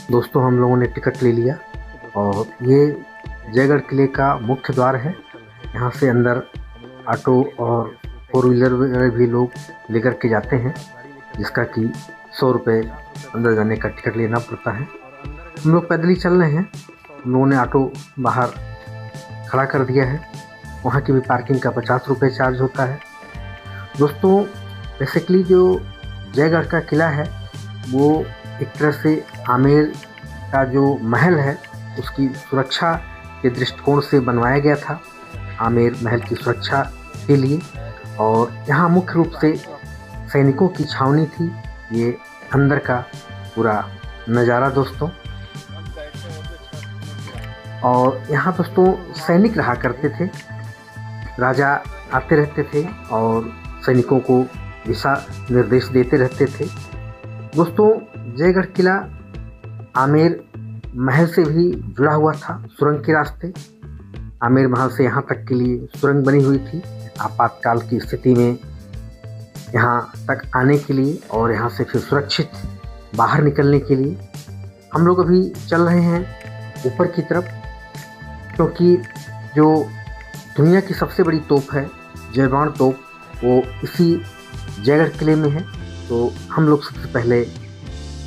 दोस्तों हम लोगों ने टिकट ले लिया और ये जयगढ़ किले का मुख्य द्वार है। यहाँ से अंदर ऑटो और फोर व्हीलर वगैरह भी लोग लेकर के जाते हैं, जिसका कि 100 रुपये अंदर जाने का टिकट लेना पड़ता है। हम लोग पैदल ही चल रहे हैं। हम लोगों ने ऑटो बाहर खड़ा कर दिया है। वहाँ की भी पार्किंग का 50 रुपये चार्ज होता है। दोस्तों बेसिकली जो जयगढ़ का किला है वो एक तरह से आमेर का जो महल है उसकी सुरक्षा के दृष्टिकोण से बनवाया गया था, आमेर महल की सुरक्षा के लिए। और यहाँ मुख्य रूप से सैनिकों की छावनी थी। ये अंदर का पूरा नज़ारा दोस्तों। और यहाँ दोस्तों सैनिक रहा करते थे, राजा आते रहते थे और सैनिकों को दिशा निर्देश देते रहते थे। दोस्तों जयगढ़ किला आमेर महल से भी जुड़ा हुआ था सुरंग के रास्ते। आमेर महल से यहाँ तक के लिए सुरंग बनी हुई थी आपातकाल की स्थिति में यहाँ तक आने के लिए और यहाँ से फिर सुरक्षित बाहर निकलने के लिए। हम लोग अभी चल रहे हैं ऊपर की तरफ, क्योंकि जो दुनिया की सबसे बड़ी तोप है जयबाण तोप वो इसी जयगढ़ किले में है। तो हम लोग सबसे पहले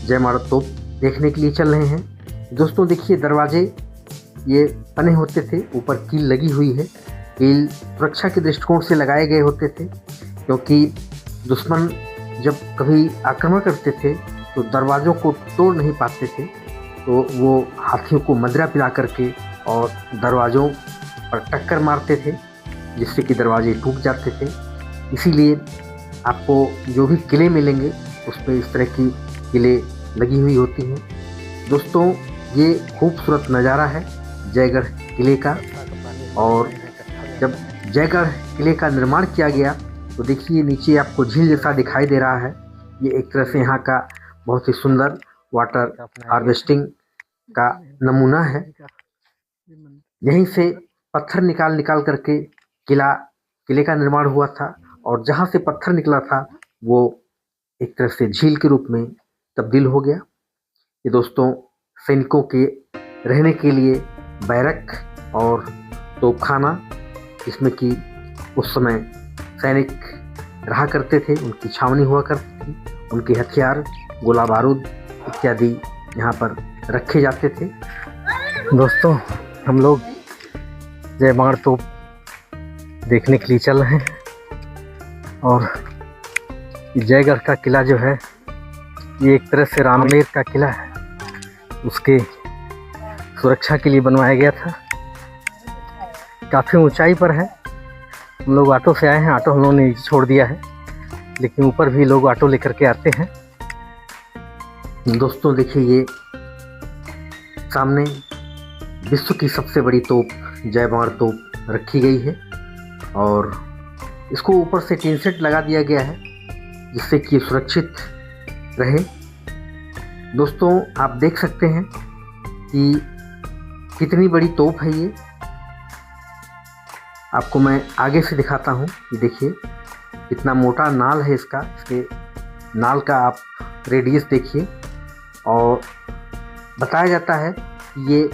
जयबाण तोप देखने के लिए चल रहे हैं। दोस्तों देखिए दरवाजे ये बने होते थे, ऊपर कील लगी हुई है। कील सुरक्षा के दृष्टिकोण से लगाए गए होते थे, क्योंकि दुश्मन जब कभी आक्रमण करते थे तो दरवाज़ों को तोड़ नहीं पाते थे, तो वो हाथियों को मदिरा पिला करके और दरवाज़ों पर टक्कर मारते थे, जिससे कि दरवाजे टूट जाते थे। इसीलिए आपको जो भी किले मिलेंगे उस पर इस तरह की किले लगी हुई होती हैं। दोस्तों ये खूबसूरत नज़ारा है जयगढ़ किले का। और जब जयगढ़ किले का निर्माण किया गया तो देखिए नीचे आपको झील जैसा दिखाई दे रहा है। ये एक तरह से यहाँ का बहुत ही सुंदर वाटर हार्वेस्टिंग का नमूना है। यहीं से पत्थर निकाल करके किले का निर्माण हुआ था, और जहाँ से पत्थर निकला था वो एक तरह से झील के रूप में तब्दील हो गया। ये दोस्तों सैनिकों के रहने के लिए बैरक और तोपखाना, जिसमें कि उस समय सैनिक रहा करते थे, उनकी छावनी हुआ करती थी, उनके हथियार गोला बारूद इत्यादि यहाँ पर रखे जाते थे। दोस्तों हम लोग जयबाण तोप देखने के लिए चल रहे हैं। और जयगढ़ का किला जो है ये एक तरह से रामेर का किला है, उसके सुरक्षा के लिए बनवाया गया था। काफ़ी ऊंचाई पर है। हम लोग ऑटो से आए हैं, ऑटो हम लोगों ने नीचे छोड़ दिया है, लेकिन ऊपर भी लोग ऑटो लेकर के आते हैं। दोस्तों देखिए ये सामने विश्व की सबसे बड़ी तोप जयबाण तोप रखी गई है, और इसको ऊपर से टीन सेट लगा दिया गया है जिससे कि सुरक्षित रहे। दोस्तों आप देख सकते हैं कि कितनी बड़ी तोप है ये। आपको मैं आगे से दिखाता हूँ कि देखिए कितना मोटा नाल है इसका। इसके नाल का आप रेडियस देखिए, और बताया जाता है कि ये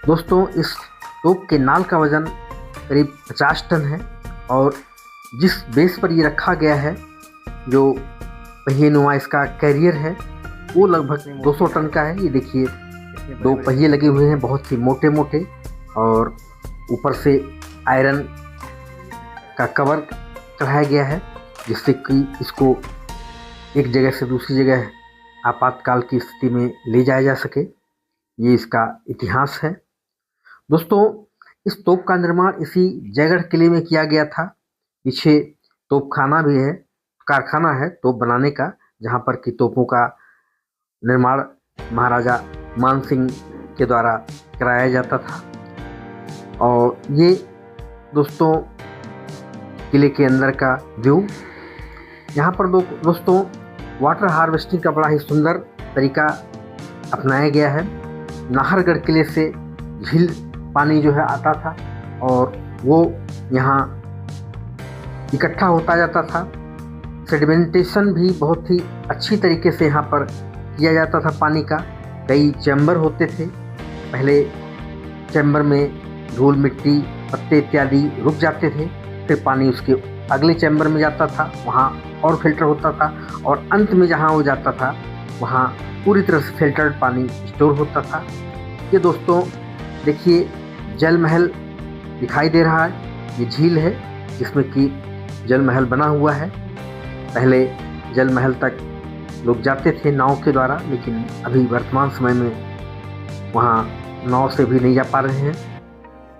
दोस्तों इस तोप के नाल का वज़न करीब 50 टन है, और जिस बेस पर ये रखा गया है, जो पहिए नुमा इसका कैरियर है, वो लगभग 200 टन का है। ये देखिए 2 पहिए लगे हुए हैं बहुत ही मोटे मोटे, और ऊपर से आयरन का कवर चढ़ाया गया है, जिससे कि इसको एक जगह से दूसरी जगह आपातकाल की स्थिति में ले जाया जा सके। ये इसका इतिहास है। दोस्तों इस तोप का निर्माण इसी जयगढ़ किले में किया गया था। पीछे तोपखाना भी है, कारखाना है तोप बनाने का, जहाँ पर कि तोपों का निर्माण महाराजा मान सिंह के द्वारा कराया जाता था। और ये दोस्तों किले के अंदर का व्यू। यहाँ पर दोस्तों वाटर हार्वेस्टिंग का बड़ा ही सुंदर तरीका अपनाया गया है। नाहरगढ़ किले से झील पानी जो है आता था और वो यहाँ इकट्ठा होता जाता था। सेडिमेंटेशन भी बहुत ही अच्छी तरीके से यहाँ पर किया जाता था पानी का। कई चैम्बर होते थे। पहले चैम्बर में धूल मिट्टी पत्ते इत्यादि रुक जाते थे, फिर पानी उसके अगले चैम्बर में जाता था, वहाँ और फिल्टर होता था, और अंत में जहाँ वो जाता था वहाँ पूरी तरह से फिल्टर्ड पानी स्टोर होता था। ये दोस्तों देखिए जल महल दिखाई दे रहा है। ये झील है जिसमें कि जल महल बना हुआ है। पहले जल महल तक लोग जाते थे नाव के द्वारा, लेकिन अभी वर्तमान समय में वहाँ नाव से भी नहीं जा पा रहे हैं।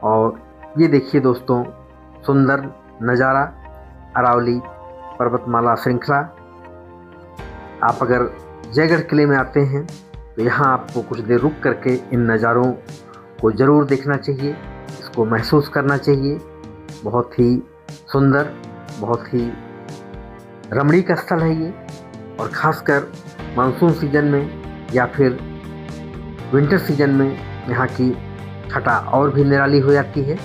और ये देखिए दोस्तों सुंदर नज़ारा अरावली पर्वतमाला श्रृंखला। आप अगर जयगढ़ किले में आते हैं तो यहाँ आपको कुछ देर रुक करके इन नज़ारों को ज़रूर देखना चाहिए, इसको महसूस करना चाहिए। बहुत ही सुंदर, बहुत ही रमणीक स्थल है ये, और ख़ासकर मानसून सीजन में या फिर विंटर सीजन में यहाँ की छटा और भी निराली हो जाती है।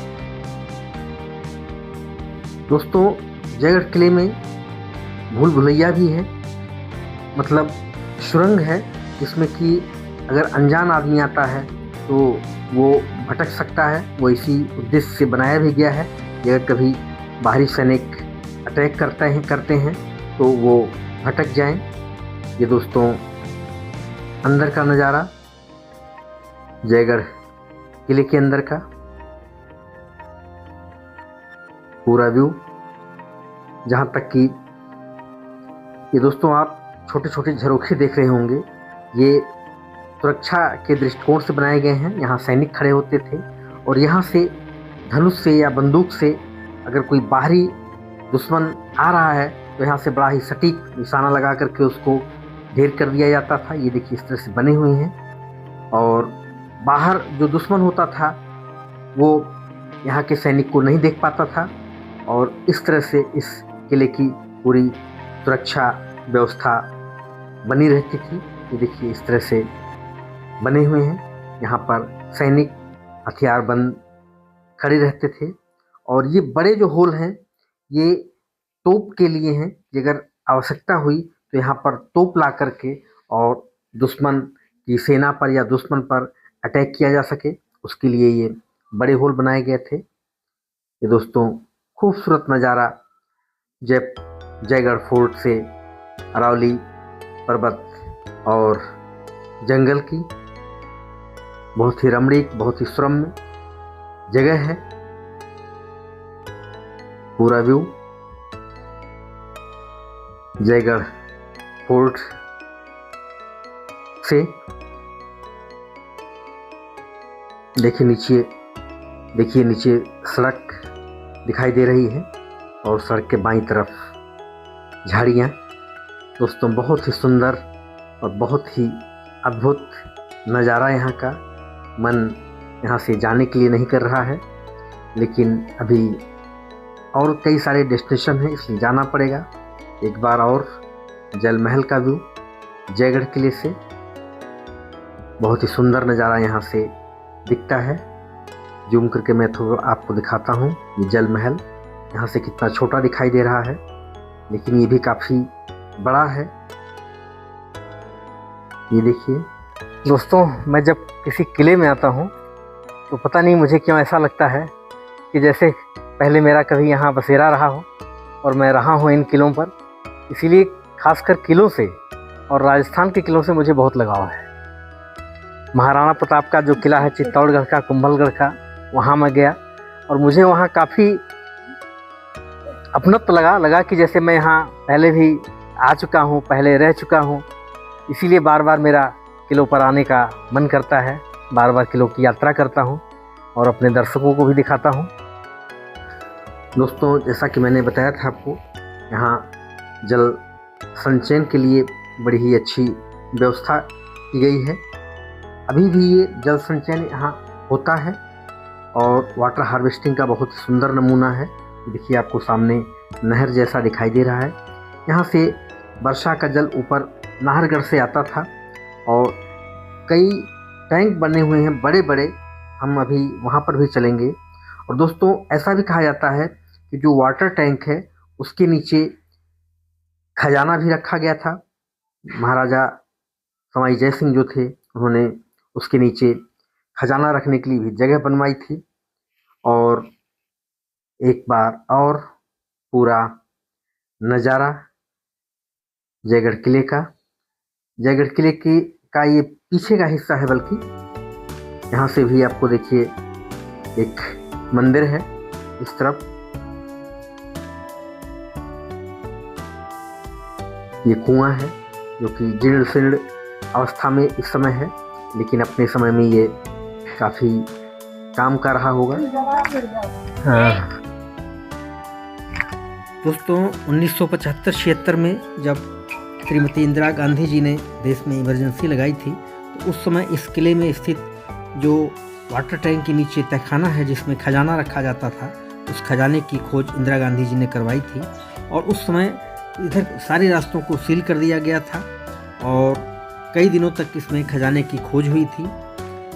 दोस्तों जयगढ़ किले में भूल भुलैया भी है, मतलब सुरंग है जिसमें कि अगर अनजान आदमी आता है तो वो भटक सकता है। वो इसी उद्देश्य से बनाया भी गया है कि अगर कभी बाहरी सैनिक अटैक करते हैं तो वो भटक जाएं। ये दोस्तों अंदर का नज़ारा जयगढ़ किले के अंदर का पूरा व्यू, जहाँ तक कि ये दोस्तों आप छोटे छोटे झरोखे देख रहे होंगे, ये सुरक्षा के दृष्टिकोण से बनाए गए हैं। यहाँ सैनिक खड़े होते थे और यहाँ से धनुष से या बंदूक से अगर कोई बाहरी दुश्मन आ रहा है तो यहाँ से बड़ा ही सटीक निशाना लगा करके उसको ढेर कर दिया जाता था। ये देखिए इस तरह से बने हुए हैं, और बाहर जो दुश्मन होता था वो यहाँ के सैनिक को नहीं देख पाता था, और इस तरह से इस किले की पूरी सुरक्षा व्यवस्था बनी रहती थी। ये देखिए इस तरह से बने हुए हैं। यहाँ पर सैनिक हथियारबंद खड़े रहते थे, और ये बड़े जो होल हैं ये तोप के लिए हैं कि अगर आवश्यकता हुई तो यहाँ पर तोप ला करके और दुश्मन की सेना पर या दुश्मन पर अटैक किया जा सके, उसके लिए ये बड़े होल बनाए गए थे। ये दोस्तों खूबसूरत नज़ारा जयगढ़ फोर्ट से अरावली पर्वत और जंगल की बहुत ही रमणीक, बहुत ही सुरम्य जगह है। पूरा व्यू जयगढ़ फोर्ट से देखिए नीचे सड़क दिखाई दे रही है और सड़क के बाईं तरफ झाड़ियाँ। दोस्तों बहुत ही सुंदर और बहुत ही अद्भुत नज़ारा यहाँ का। मन यहाँ से जाने के लिए नहीं कर रहा है, लेकिन अभी और कई सारे डेस्टिनेशन हैं, इसलिए जाना पड़ेगा। एक बार और जल महल का व्यू जयगढ़ किले से, बहुत ही सुंदर नज़ारा यहाँ से दिखता है। जूम करके मैं थोड़ा आपको दिखाता हूँ। ये जल महल यहाँ से कितना छोटा दिखाई दे रहा है, लेकिन ये भी काफ़ी बड़ा है। ये देखिए दोस्तों, मैं जब किसी किले में आता हूँ तो पता नहीं मुझे क्यों ऐसा लगता है कि जैसे पहले मेरा कभी यहाँ बसेरा रहा हो और मैं रहा हूँ इन किलों पर। इसीलिए खासकर किलों से और राजस्थान के किलों से मुझे बहुत लगाव है। महाराणा प्रताप का जो किला है चित्तौड़गढ़ का, कुंभलगढ़ का, वहाँ मैं गया और मुझे वहाँ काफ़ी अपनत्व लगा कि जैसे मैं यहाँ पहले भी आ चुका हूँ, पहले रह चुका हूँ। इसीलिए बार बार मेरा किलों पर आने का मन करता है, बार बार किलों की यात्रा करता हूँ और अपने दर्शकों को भी दिखाता हूँ। दोस्तों जैसा कि मैंने बताया था आपको, यहाँ जल संचयन के लिए बड़ी ही अच्छी व्यवस्था की गई है। अभी भी ये जल संचयन यहाँ होता है और वाटर हार्वेस्टिंग का बहुत सुंदर नमूना है। देखिए आपको सामने नहर जैसा दिखाई दे रहा है। यहाँ से वर्षा का जल ऊपर नाहरगढ़ से आता था और कई टैंक बने हुए हैं बड़े बड़े, हम अभी वहाँ पर भी चलेंगे। और दोस्तों ऐसा भी कहा जाता है कि जो वाटर टैंक है उसके नीचे खजाना भी रखा गया था। महाराजा समाई जय सिंह जो थे उन्होंने उसके नीचे खजाना रखने के लिए भी जगह बनवाई थी। और एक बार और पूरा नज़ारा जयगढ़ किले का ये पीछे का हिस्सा है, बल्कि यहाँ से भी आपको देखिए एक मंदिर है इस तरफ। ये कुआं है जो कि जीर्ण शीर्ण अवस्था में इस समय है, लेकिन अपने समय में ये काफ़ी काम कर रहा होगा। दोस्तों 1975-76 में जब श्रीमती इंदिरा गांधी जी ने देश में इमरजेंसी लगाई थी, तो उस समय इस किले में स्थित जो वाटर टैंक के नीचे तहखाना है जिसमें खजाना रखा जाता था, उस खजाने की खोज इंदिरा गांधी जी ने करवाई थी। और उस समय इधर सारे रास्तों को सील कर दिया गया था और कई दिनों तक इसमें खजाने की खोज हुई थी,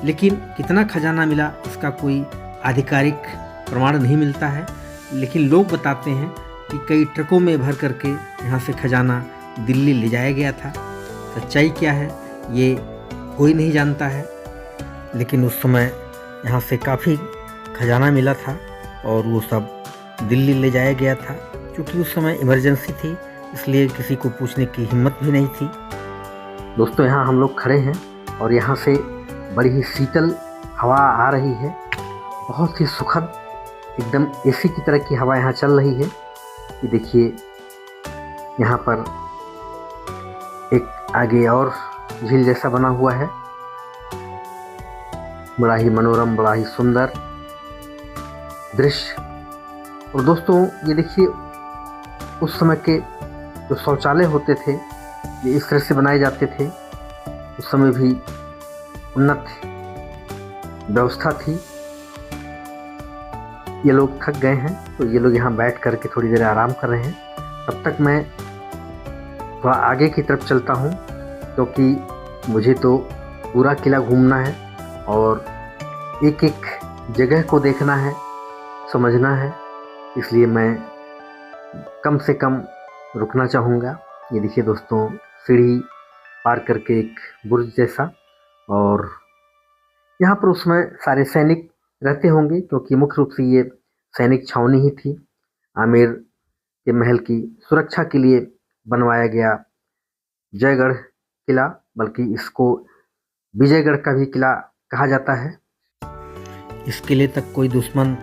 लेकिन कितना खजाना मिला इसका कोई आधिकारिक प्रमाण नहीं मिलता है। लेकिन लोग बताते हैं कि कई ट्रकों में भर करके यहाँ से खजाना दिल्ली ले जाया गया था। सच्चाई क्या है ये कोई नहीं जानता है, लेकिन उस समय यहाँ से काफ़ी खजाना मिला था और वो सब दिल्ली ले जाया गया था। क्योंकि उस समय इमरजेंसी थी, इसलिए किसी को पूछने की हिम्मत भी नहीं थी। दोस्तों यहाँ हम लोग खड़े हैं और यहाँ से बड़ी ही शीतल हवा आ रही है, बहुत ही सुखद, एकदम एसी की तरह की हवा यहाँ चल रही है। ये देखिए यहाँ पर एक आगे और झील जैसा बना हुआ है, बड़ा ही मनोरम, बड़ा ही सुंदर दृश्य। और दोस्तों ये देखिए उस समय के जो शौचालय होते थे ये इस तरह से बनाए जाते थे। उस समय भी उन्नत व्यवस्था थी। ये लोग थक गए हैं तो ये लोग यहाँ बैठ करके थोड़ी देर आराम कर रहे हैं। तब तक मैं थोड़ा आगे की तरफ चलता हूँ, क्योंकि मुझे तो पूरा किला घूमना है और एक एक जगह को देखना है, समझना है, इसलिए मैं कम से कम रुकना चाहूँगा। ये देखिए दोस्तों सीढ़ी पार करके एक बुर्ज जैसा, और यहाँ पर उसमें सारे सैनिक रहते होंगे, क्योंकि मुख्य रूप से ये सैनिक छावनी ही थी। आमेर के महल की सुरक्षा के लिए बनवाया गया जयगढ़ किला, बल्कि इसको विजयगढ़ का भी किला कहा जाता है। इस किले तक कोई दुश्मन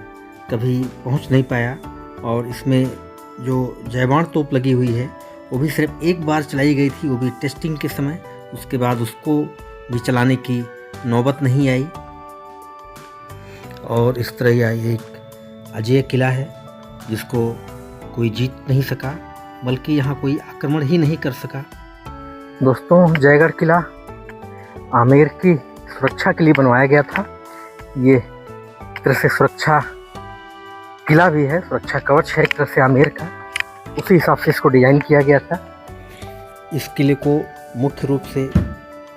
कभी पहुंच नहीं पाया और इसमें जो जयबाण तोप लगी हुई है वो भी सिर्फ एक बार चलाई गई थी, वो भी टेस्टिंग के समय। उसके बाद उसको भी चलाने की नौबत नहीं आई। और इस तरह यह एक अजेय किला है जिसको कोई जीत नहीं सका, बल्कि यहाँ कोई आक्रमण ही नहीं कर सका। दोस्तों जयगढ़ किला आमेर की सुरक्षा के लिए बनवाया गया था। ये एक तरह से सुरक्षा किला भी है, सुरक्षा कवच है एक तरह से आमेर का, उसी हिसाब से इसको डिज़ाइन किया गया था। इस किले को मुख्य रूप से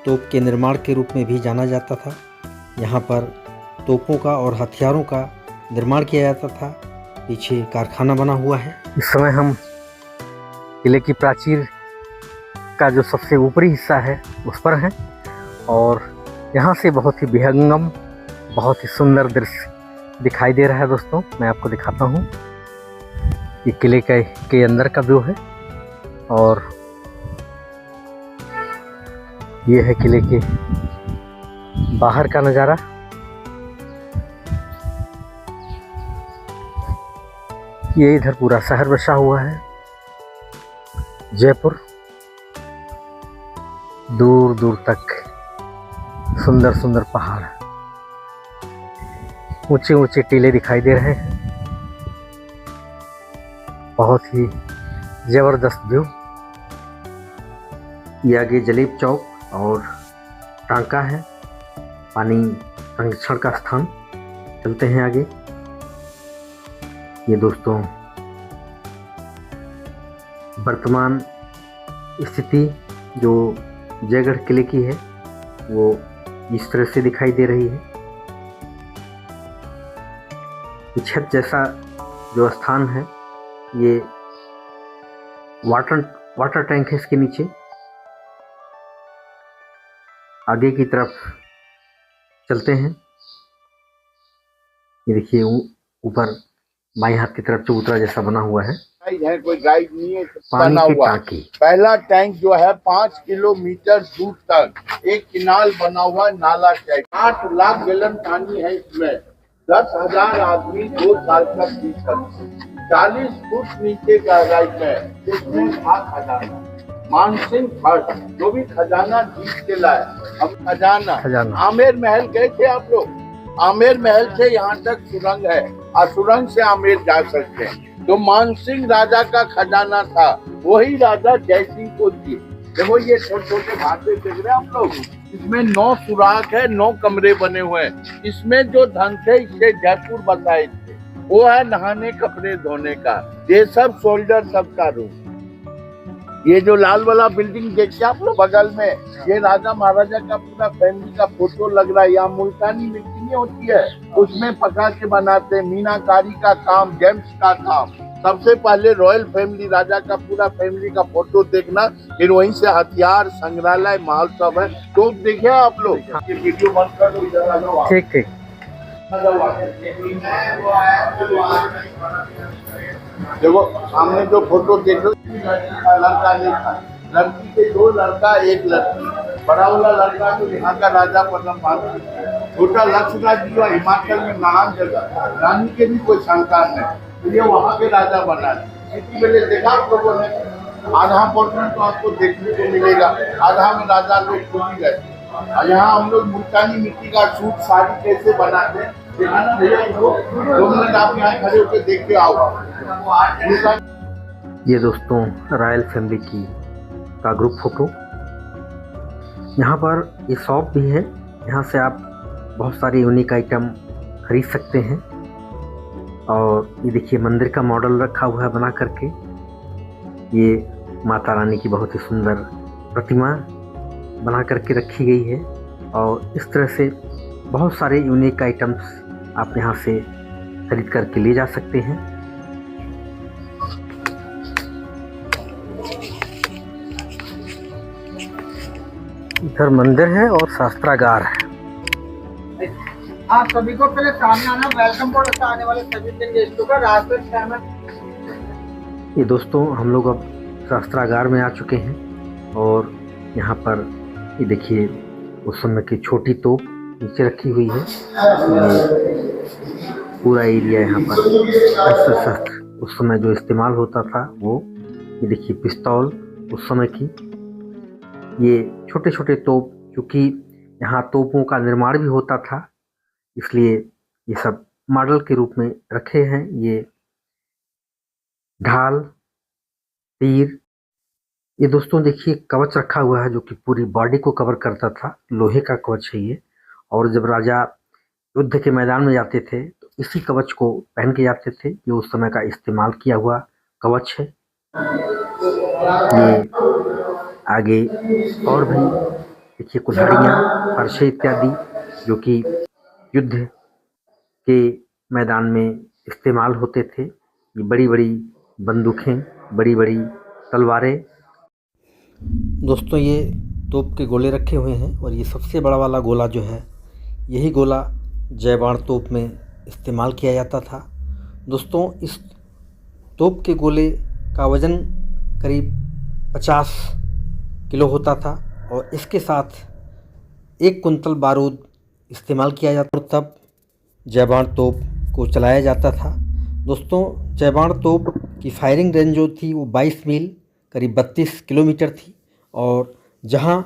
तोप के निर्माण के रूप में भी जाना जाता था। यहाँ पर तोपों का और हथियारों का निर्माण किया जाता था। पीछे कारखाना बना हुआ है। इस समय हम किले की प्राचीर का जो सबसे ऊपरी हिस्सा है उस पर हैं और यहाँ से बहुत ही विहंगम, बहुत ही सुंदर दृश्य दिखाई दे रहा है। दोस्तों मैं आपको दिखाता हूँ, ये किले के अंदर का व्यू है और ये है किले के बाहर का नज़ारा। ये इधर पूरा शहर बसा हुआ है जयपुर, दूर दूर तक सुंदर सुंदर पहाड़, ऊंचे ऊंचे टीले दिखाई दे रहे हैं। बहुत ही जबरदस्त व्यू। ये आगे जलेब चौक और टांका है, पानी संरक्षण का स्थान। चलते हैं आगे। ये दोस्तों वर्तमान स्थिति जो जयगढ़ किले की है वो इस तरह से दिखाई दे रही है। छत जैसा जो स्थान है ये वाटर टैंक है इसके नीचे। आगे की तरफ चलते हैं। ये देखिए ऊपर बाएं हाथ की तरफ चबूतरा जैसा बना हुआ है। कोई गाइड नहीं है, पानी बना की हुआ टांकी। पहला टैंक जो है 5 किलोमीटर दूर तक एक किनाल बना हुआ नाला टैंक। 8 लाख गैलन पानी है इसमें। 10,000 आदमी 2 साल तक जी सकते। 40 फुट नीचे गहराई में इसमें था खजाना, मानसिंह फर्स्ट जो भी खजाना जीत के लाए। अब खजाना आमेर महल गए थे आप लोग? आमेर महल से यहाँ तक सुरंग है और सुरंग से आमेर जा सकते हैं। जो मानसिंह राजा का खजाना था वही राजा जयसिंह को दिए। देखो ये छोटे छोटे भाटे देख रहे हैं आप लोग, इसमें 9 सुराख है, 9 कमरे बने हुए हैं। इसमें जो धन थे इसे जयपुर बसाए थे, वो है नहाने कपड़े धोने का। ये सब सोल्जर सबका रूम। ये जो लाल वाला बिल्डिंग देखिए आप लोग बगल में, ये राजा महाराजा का पूरा फैमिली का फोटो लग रहा है। यहाँ मुल्तानी मिट्टी नहीं होती है, उसमें पका के बनाते। मीनाकारी का काम, जेम्स का काम। सबसे पहले रॉयल फैमिली, राजा का पूरा फैमिली का फोटो देखना, फिर वहीं से हथियार, संग्रहालय, महल सब है। तो देखिए आप लोग, ये वीडियो बंद कर दो, इधर आ जाओ। ठीक ठीक। देखो सामने जो फोटो देख लो, लड़का नहीं था, लड़की के 2 लड़का 1 लड़की। बड़ा वाला लड़का तो यहाँ का राजा पद्म, छोटा लक्ष्मण जी और हिमाचल में महान जगह, रानी के भी कोई संतान नहीं, ये वहाँ के राजा बना। इसी पहले देखा आप लोगों ने, आधा पोर्शन तो आपको देखने को मिलेगा, आधा में राजा लोग छूट गए। और यहाँ हम लोग मुल्तानी मिट्टी का सूट साड़ी कैसे बनाते हैं, दिखाना भैया। 2 मिनट आप यहाँ खड़े होकर देख के आओ। ये दोस्तों रॉयल फैमिली की का ग्रुप फोटो। यहाँ पर ये शॉप भी है, यहाँ से आप बहुत सारे यूनिक आइटम खरीद सकते हैं। और ये देखिए मंदिर का मॉडल रखा हुआ है बना करके। ये माता रानी की बहुत ही सुंदर प्रतिमा बना करके रखी गई है। और इस तरह से बहुत सारे यूनिक आइटम्स आप यहाँ से खरीद करके ले जा सकते हैं। इधर मंदिर है और शास्त्रागार है। आप सभी को पहले सामने आना, वेलकम बोर्ड से आने वाले सभी गेस्टों का रास्ते में। ये दोस्तों हम लोग अब शास्त्रागार में आ चुके हैं और यहाँ पर ये देखिए उस समय की छोटी तोप नीचे रखी हुई है। पूरा एरिया यहाँ पर अस्त्र शस्त्र उस समय जो इस्तेमाल होता था वो, ये देखिए पिस्तौल उस समय की, ये छोटे छोटे तोप, क्योंकि यहाँ तोपों का निर्माण भी होता था इसलिए ये सब मॉडल के रूप में रखे हैं। ये ढाल, तीर, ये दोस्तों देखिए कवच रखा हुआ है जो कि पूरी बॉडी को कवर करता था, लोहे का कवच है ये। और जब राजा युद्ध के मैदान में जाते थे तो इसी कवच को पहन के जाते थे। ये उस समय का इस्तेमाल किया हुआ कवच है। ये आगे और भी देखिए कुल्हाड़ियाँ, फरसे इत्यादि जो कि युद्ध के मैदान में इस्तेमाल होते थे। ये बड़ी बड़ी बंदूकें, बड़ी बड़ी तलवारें। दोस्तों ये तोप के गोले रखे हुए हैं और ये सबसे बड़ा वाला गोला जो है, यही गोला जयबाण तोप में इस्तेमाल किया जाता था। दोस्तों इस तोप के गोले का वज़न करीब 50 किलो होता था और इसके साथ 1 कुंतल बारूद इस्तेमाल किया जाता, तब जयबाण तोप को चलाया जाता था। दोस्तों जयबाण तोप की फायरिंग रेंज जो थी वो 22 मील करीब 32 किलोमीटर थी और जहां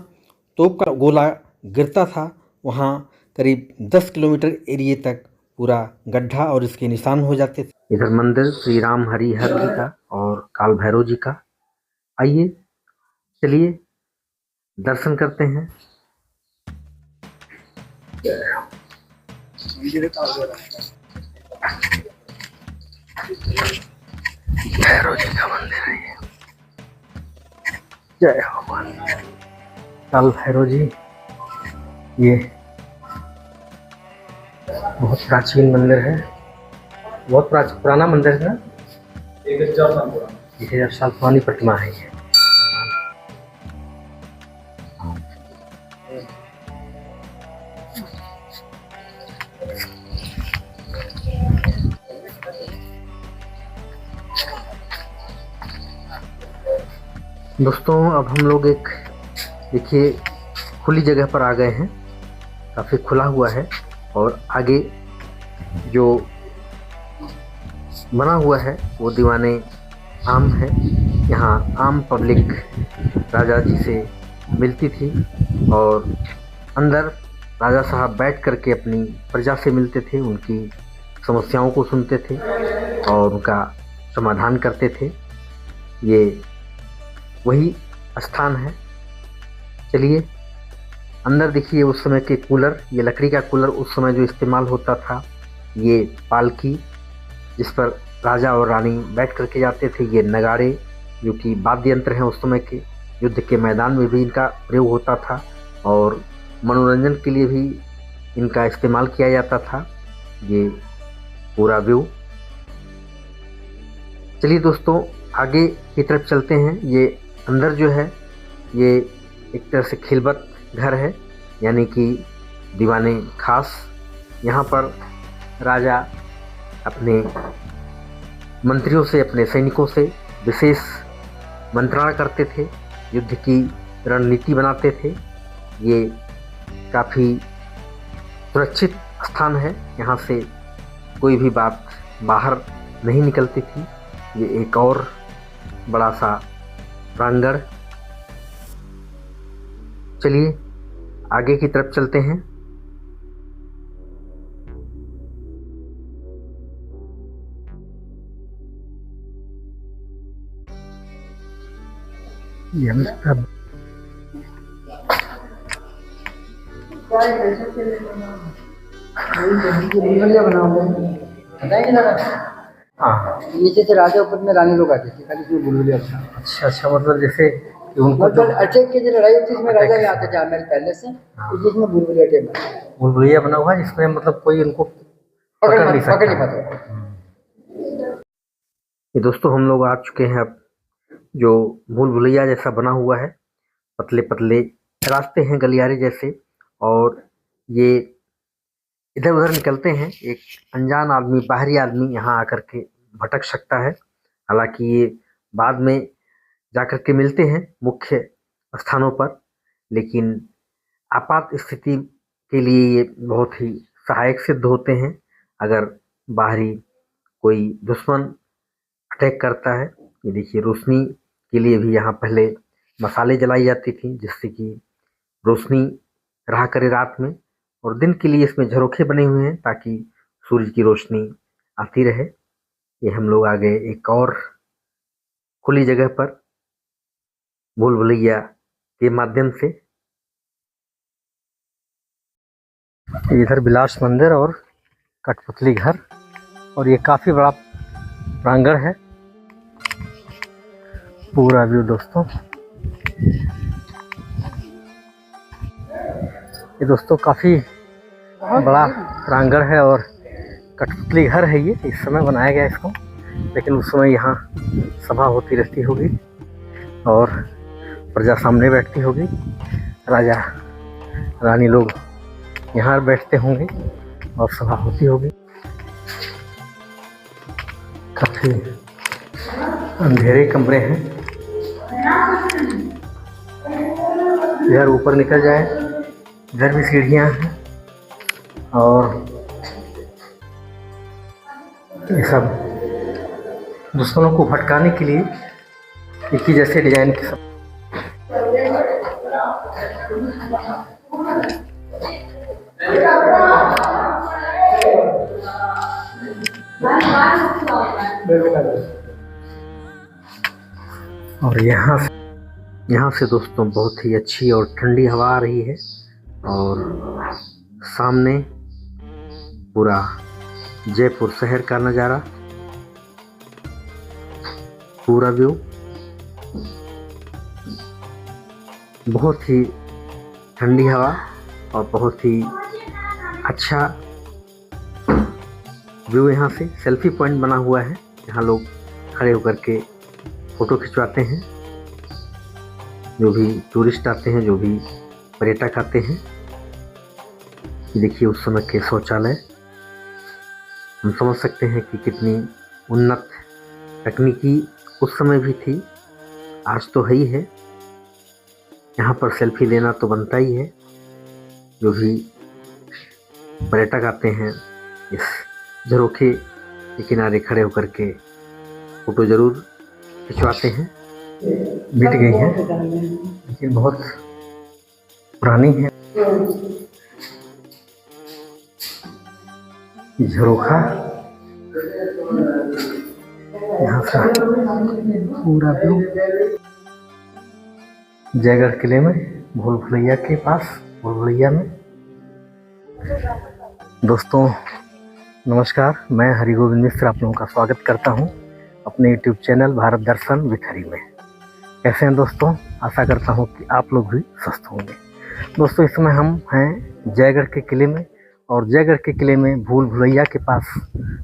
तोप का गोला गिरता था वहां करीब 10 किलोमीटर एरिए तक पूरा गड्ढा और इसके निशान हो जाते थे। इधर मंदिर श्री राम हरिहर जी का और काल भैरव जी का। आइए चलिए दर्शन करते हैं। भैरव जी का मंदिर है ये। जय भगवान। काल भैरव जी, ये बहुत प्राचीन मंदिर है, बहुत पुराना मंदिर है ना। 1000 साल पुरानी प्रतिमा है ये। दोस्तों अब हम लोग एक देखिए खुली जगह पर आ गए हैं, काफ़ी खुला हुआ है और आगे जो बना हुआ है वो दीवाने आम है। यहाँ आम पब्लिक राजा जी से मिलती थी और अंदर राजा साहब बैठ करके अपनी प्रजा से मिलते थे, उनकी समस्याओं को सुनते थे और उनका समाधान करते थे। ये वही स्थान है। चलिए अंदर देखिए उस समय के कूलर, ये लकड़ी का कूलर उस समय जो इस्तेमाल होता था, ये पालकी जिस पर राजा और रानी बैठ करके जाते थे, ये नगाड़े जो कि वाद्य यंत्र हैं उस समय के, युद्ध के मैदान में भी इनका प्रयोग होता था और मनोरंजन के लिए भी इनका इस्तेमाल किया जाता था। ये पूरा व्यू। चलिए दोस्तों आगे की तरफ चलते हैं। ये अंदर जो है ये एक तरह से खिलबत घर है, यानी कि दीवाने खास। यहाँ पर राजा अपने मंत्रियों से, अपने सैनिकों से विशेष मंत्रणा करते थे, युद्ध की रणनीति बनाते थे। ये काफ़ी सुरक्षित स्थान है, यहाँ से कोई भी बात बाहर नहीं निकलती थी। ये एक और बड़ा सा प्रांगण। चलिए आगे की तरफ चलते हैं। हाँ, नीचे से राजा ऊपर में रानी लोग आते थे, खाली इसमें बुलबुलिया था। अच्छा मतलब जैसे कि उनको मतलब अटैक की जो लड़ाई होती है इसमें राजा ही आते थे आमेर पहले से, जिसमें बुलबुलिया टेम बुलबुलिया बना हुआ है जिसमें मतलब कोई उनको पकड़ नहीं सकता। ये दोस्तों हम लोग आ चुके हैं अब जो भूल भुलैया जैसा बना हुआ है, पतले पतले रास्ते हैं गलियारे जैसे, और ये इधर उधर निकलते हैं। एक अनजान आदमी, बाहरी आदमी यहाँ आकर के भटक सकता है। हालांकि ये बाद में जाकर के मिलते हैं मुख्य स्थानों पर, लेकिन आपात स्थिति के लिए ये बहुत ही सहायक सिद्ध होते हैं। अगर बाहरी कोई दुश्मन अटैक करता है, ये देखिए रोशनी के लिए भी यहाँ पहले मसाले जलाई जाती थी जिससे कि रोशनी रहा करे रात में, और दिन के लिए इसमें झरोखे बने हुए हैं ताकि सूरज की रोशनी आती रहे। ये हम लोग आ गए एक और खुली जगह पर भूल भुलैया के माध्यम से। इधर विलास मंदिर और कठपुतली घर, और ये काफ़ी बड़ा प्रांगण है। पूरा व्यू दोस्तों, ये दोस्तों काफ़ी बड़ा प्रांगण है और कठपुतली घर है ये। इस समय बनाया गया इसको, लेकिन उस समय यहाँ सभा होती रहती होगी और प्रजा सामने बैठती होगी, राजा रानी लोग यहाँ बैठते होंगे और सभा होती होगी। काफ़ी अंधेरे कमरे हैं। इधर ऊपर निकल जाए, इधर भी सीढ़ियाँ हैं और ये सब दुश्मनों को भटकाने के लिए एक ही जैसे डिजाइन के सब। और यहाँ से दोस्तों बहुत ही अच्छी और ठंडी हवा आ रही है और सामने पूरा जयपुर शहर का नज़ारा, पूरा व्यू बहुत ही ठंडी हवा और बहुत ही अच्छा व्यू। यहाँ से सेल्फी पॉइंट बना हुआ है, यहाँ लोग खड़े होकर के फ़ोटो खिंचवाते हैं। जो भी टूरिस्ट आते हैं, जो भी पर्यटक आते हैं, ये देखिए उस समय के शौचालय, हम समझ सकते हैं कि कितनी उन्नत तकनीकी उस समय भी थी, आज तो है ही है। यहाँ पर सेल्फी लेना तो बनता ही है, जो भी पर्यटक आते हैं इस झरोखे के किनारे खड़े होकर के फोटो जरूर खिंचवाते हैं। मिट गई है लेकिन बहुत पुरानी है। झरोखा यहाँ से पूरा व्यू जयगढ़ किले में, भूल भुलैया के पास, भूल भुलैया में। दोस्तों नमस्कार, मैं हरि गोविंद मिश्र आप लोगों का स्वागत करता हूं अपने YouTube channel Bharat Darshan with Hari में। कैसे हैं दोस्तों? आशा करता हूं कि आप लोग भी स्वस्थ होंगे। दोस्तों इस समय हम हैं जयगढ़ के किले में, और जयगढ़ के किले में भूल भुलैया के पास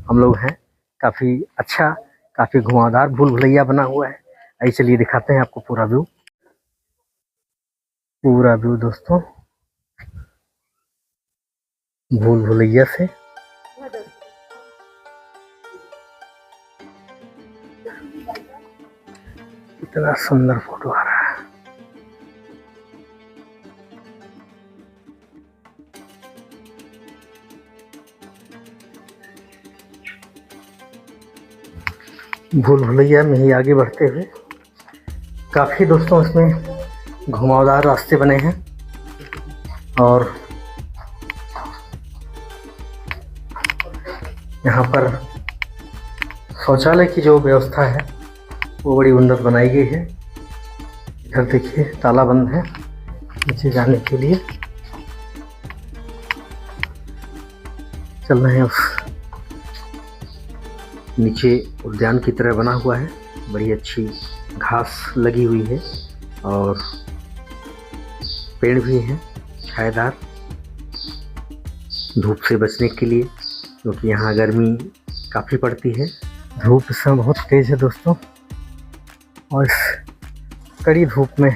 हम लोग हैं। काफ़ी अच्छा, काफ़ी घुमावदार भूल भुलैया बना हुआ है। आइए चलिए दिखाते हैं आपको पूरा व्यू। पूरा व्यू दोस्तों भूल भुलैया से। इतना सुंदर फोटो आ रहा है। भूल भुलैया में ही आगे बढ़ते हुए काफ़ी दोस्तों इसमें घुमावदार रास्ते बने हैं, और यहाँ पर शौचालय की जो व्यवस्था है वो बड़ी उन्नत बनाई गई है। इधर देखिए ताला बंद है नीचे जाने के लिए। चल रहे हैं उस नीचे उद्यान की तरह बना हुआ है, बड़ी अच्छी घास लगी हुई है और पेड़ भी हैं छायादार, धूप से बचने के लिए, क्योंकि यहाँ गर्मी काफ़ी पड़ती है। धूप इस समय बहुत तेज़ है दोस्तों, और इस कड़ी धूप में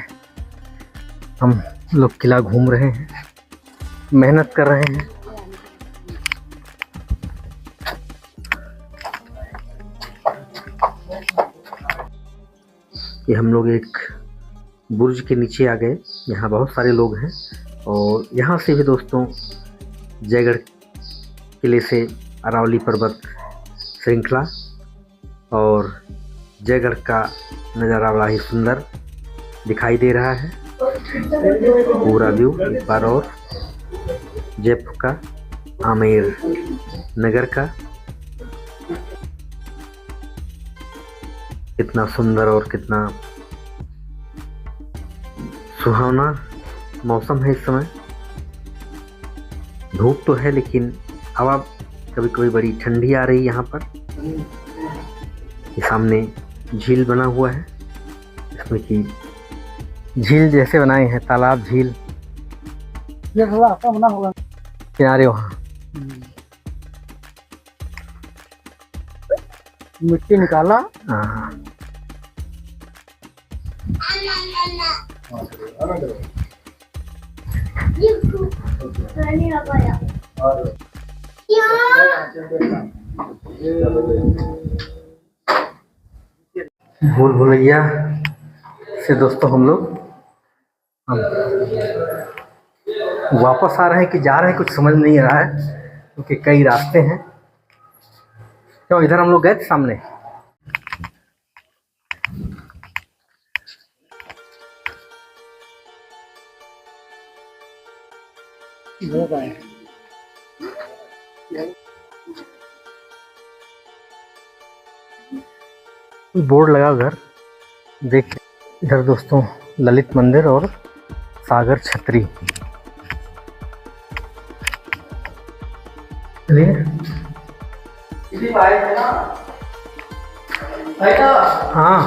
हम लोग किला घूम रहे हैं, मेहनत कर रहे हैं। ये हम लोग एक बुर्ज के नीचे आ गए। यहाँ बहुत सारे लोग हैं, और यहाँ से भी दोस्तों जयगढ़ किले से अरावली पर्वत श्रृंखला और जयगढ़ का नज़ारा बड़ा ही सुंदर दिखाई दे रहा है। पूरा व्यू एक बार और जयपुर का, आमेर नगर का, कितना सुंदर और कितना सुहावना मौसम है इस समय। धूप तो है लेकिन हवा कभी कभी बड़ी ठंडी आ रही है। यहाँ पर ये सामने झील बना हुआ है, इसमें कि झील जैसे बनाए हैं, तालाब झील, ये थोड़ा अच्छा बना होगा किनारे वहाँ मिट्टी निकाला। हाँ भूल भुलैया से दोस्तों हम लोग वापस आ रहे हैं कि जा रहे हैं, कुछ समझ नहीं आ रहा है, क्योंकि कई रास्ते हैं। क्यों इधर हम लोग गए थे सामने। बोर्ड लगा उधर देख, इधर दोस्तों ललित मंदिर और सागर छतरी। हाँ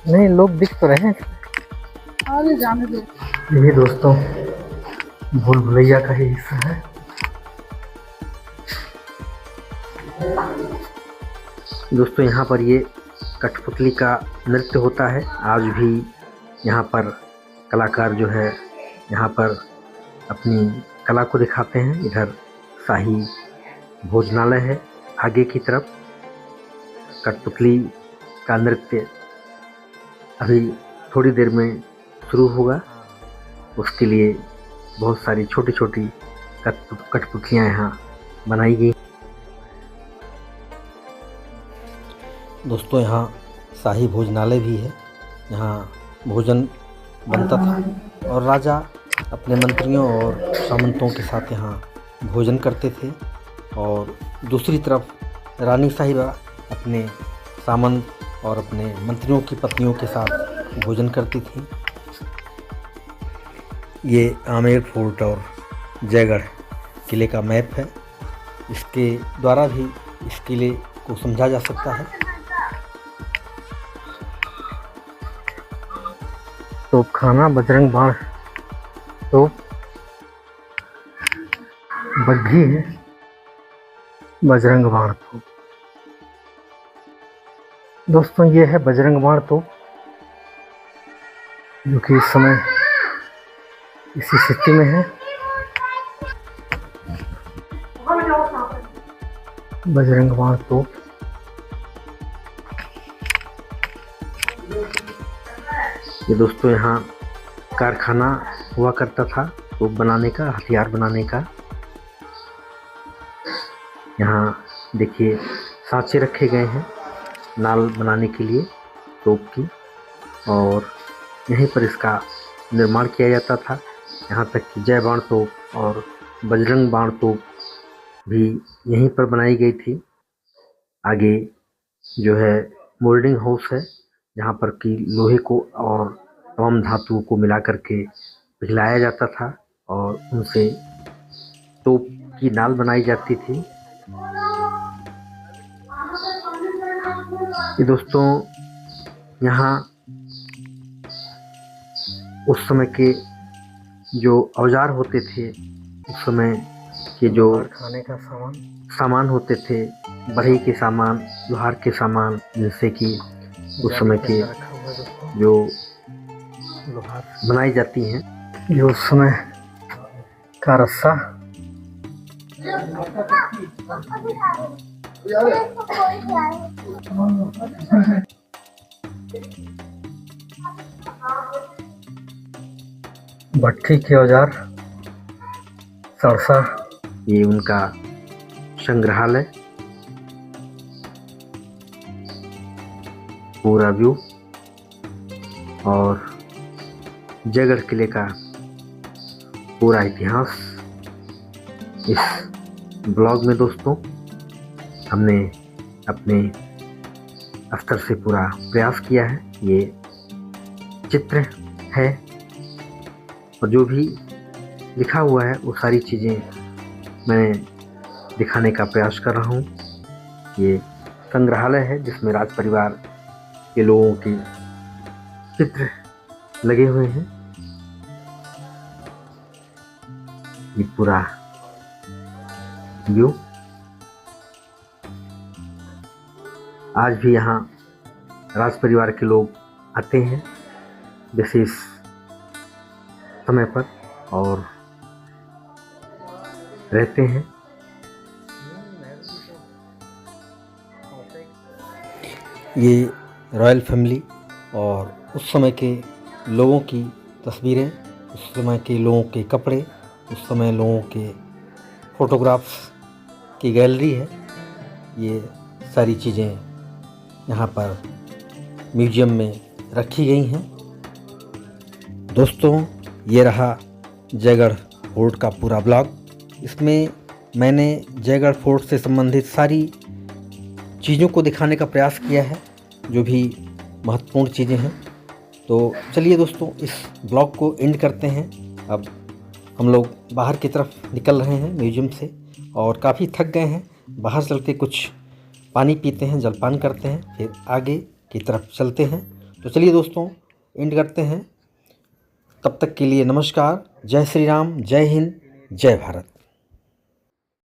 नहीं, लोग दिख तो रहे हैं। ये दोस्तों भूल भुलैया का ही हिस्सा है। दोस्तों यहाँ पर ये कठपुतली का नृत्य होता है। आज भी यहाँ पर कलाकार जो है यहाँ पर अपनी कला को दिखाते हैं। इधर शाही भोजनालय है। आगे की तरफ कठपुतली का नृत्य अभी थोड़ी देर में शुरू होगा। उसके लिए बहुत सारी छोटी छोटी कठपुतलियाँ यहाँ बनाई गई। दोस्तों, यहाँ शाही भोजनालय भी है। यहाँ भोजन बनता था और राजा अपने मंत्रियों और सामंतों के साथ यहाँ भोजन करते थे, और दूसरी तरफ रानी साहिबा अपने सामंत और अपने मंत्रियों की पत्नियों के साथ भोजन करती थी। ये आमेर फोर्ट और जयगढ़ किले का मैप है। इसके द्वारा भी इस किले को समझा जा सकता है। तोपखाना बजरंग बाण तोप बग्घी है। बजरंग बाण तोप दोस्तों, ये है बजरंग बाण तोप, जो कि इस समय इसी स्थिति में है। बजरंग बाण तोप ये दोस्तों यहाँ कारखाना हुआ करता था तोप बनाने का, हथियार बनाने का। यहाँ देखिए सांचे रखे गए हैं नाल बनाने के लिए तोप की, और यहीं पर इसका निर्माण किया जाता था। यहाँ तक कि जय बाण तोप और बजरंग बाण तोप भी यहीं पर बनाई गई थी। आगे जो है मोल्डिंग हाउस है, जहाँ पर कि लोहे को और तमाम धातुओं को मिला करके पिघलाया जाता था और उनसे तोप की नाल बनाई जाती थी। ये दोस्तों यहाँ उस समय के जो औजार होते थे, उस समय के जो खाने का सामान होते थे, बढ़ई के सामान, लोहार के सामान, जिनसे कि उस समय के जो लोहार बनाई जाती हैं, जो उस समय का रस्सा भट्ठी के औजार, सरसा, ये उनका संग्रहालय, पूरा व्यू, और जयगढ़ किले का पूरा इतिहास इस ब्लॉग में दोस्तों हमने अपने स्तर से पूरा प्रयास किया है। ये चित्र है और जो भी लिखा हुआ है वो सारी चीज़ें मैं दिखाने का प्रयास कर रहा हूँ। ये संग्रहालय है जिसमें राज परिवार के लोगों के चित्र लगे हुए हैं। ये पूरा व्यू आज भी यहाँ राज परिवार के लोग आते हैं विशेष समय पर और रहते हैं। ये रॉयल फैमिली और उस समय के लोगों की तस्वीरें, उस समय के लोगों के कपड़े, उस समय लोगों के फोटोग्राफ्स की गैलरी है। ये सारी चीज़ें यहाँ पर म्यूजियम में रखी गई हैं। दोस्तों, ये रहा जयगढ़ फोर्ट का पूरा ब्लॉग। इसमें मैंने जयगढ़ फोर्ट से संबंधित सारी चीज़ों को दिखाने का प्रयास किया है, जो भी महत्वपूर्ण चीज़ें हैं। तो चलिए दोस्तों, इस ब्लॉग को एंड करते हैं। अब हम लोग बाहर की तरफ निकल रहे हैं म्यूजियम से और काफ़ी थक गए हैं। बाहर चल के कुछ पानी पीते हैं, जलपान करते हैं, फिर आगे की तरफ चलते हैं। तो चलिए दोस्तों, एंड करते हैं। तब तक के लिए नमस्कार। जय श्री राम, जय हिंद, जय भारत।